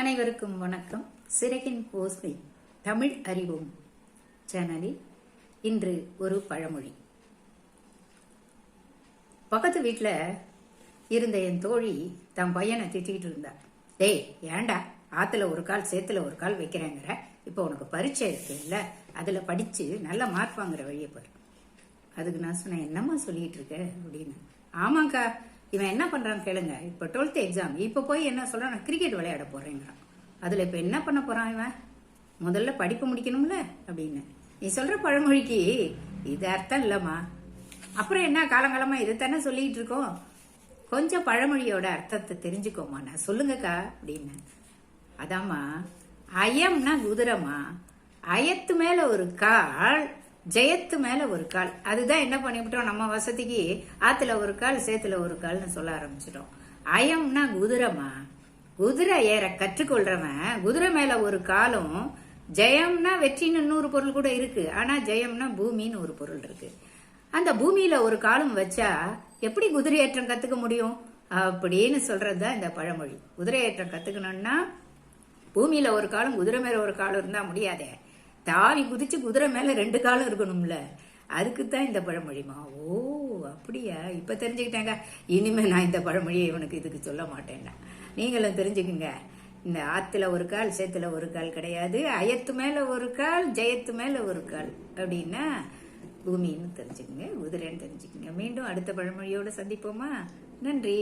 அனைவருக்கும் வணக்கம். சிறகின் ஓசை தமிழ் அறிவோம் சேனலில் இன்று ஒரு பழமொழி. பக்கத்து வீட்டில் இருந்த என் தோழி தன் பையனை திட்டிகிட்டு இருந்தா. டேய், ஏண்டா ஆத்துல ஒரு கால் சேத்துல ஒரு கால் வைக்கிறேங்கிற? இப்போ உனக்கு பரீட்சை இருக்கு இல்ல, அதுல படிச்சு நல்ல மார்க் வாங்குற வழியை பாரு. அதுக்கு நான் சொன்னேன், என்னம்மா சொல்லிட்டு இருக்க அப்படின்னு. ஆமாக்கா, இவன் என்ன பண்றான் கேளுங்க. இப்ப 12th எக்ஸாம், இப்ப போய் என்ன சொல்றான், நான் கிரிக்கெட் விளையாட போறேங்கிறான். அதுல இப்ப என்ன பண்ண போறான் இவன்? முதல்ல படிப்பு முடிக்கணும்ல அப்படின்னு. நீ சொல்ற பழமொழிக்கு இது அர்த்தம் இல்லம்மா. அப்புறம் என்ன, காலங்காலமா இதைத்தானே சொல்லிட்டு இருக்கோம். கொஞ்சம் பழமொழியோட அர்த்தத்தை தெரிஞ்சுக்கோமா. நான் சொல்லுங்கக்கா அப்படின்னு. அதாம்மா, அயம்னா குதிரைமா, அயத்து மேல ஒரு கால், ஜெயத்து மேல ஒரு கால். அதுதான் என்ன பண்ணிவிட்டோம், நம்ம வசதிக்கு ஆத்துல ஒரு கால் சேத்துல ஒரு கால்னு சொல்ல ஆரம்பிச்சிட்டோம். அயம்னா குதிரைமா, குதிரை ஏற கற்றுக்கொள்றவன் குதிரை மேல ஒரு காலும், ஜெயம்னா வெற்றின்னு இன்னொரு பொருள் கூட இருக்கு. ஆனா ஜெயம்னா பூமின்னு ஒரு பொருள் இருக்கு. அந்த பூமியில ஒரு காலும் வச்சா எப்படி குதிரை ஏற்றம் கத்துக்க முடியும் அப்படின்னு சொல்றதுதான் இந்த பழமொழி. குதிரை ஏற்றம் கத்துக்கணும்னா பூமியில ஒரு காலம் குதிரை மேல ஒரு காலம் இருந்தா முடியாதே. தாவி குதிச்சு குதிரை மேல 2 காலம் இருக்கணும்ல, அதுக்குத்தான் இந்த பழமொழிமா. ஓ அப்படியா, இப்ப தெரிஞ்சுக்கிட்டாங்க. இனிமே நான் இந்த பழமொழியை இவனுக்கு இதுக்கு சொல்ல மாட்டேன். நீங்களும் தெரிஞ்சுக்குங்க. இந்த ஆத்துல ஒரு கால் சேத்துல ஒரு கால் கிடையாது. அயத்து மேல ஒரு கால், ஜெயத்து மேல ஒரு கால் அப்படின்னா பூமின்னு தெரிஞ்சுக்குங்க, குதிரைன்னு தெரிஞ்சுக்குங்க. மீண்டும் அடுத்த பழமொழியோட சந்திப்போமா. நன்றி.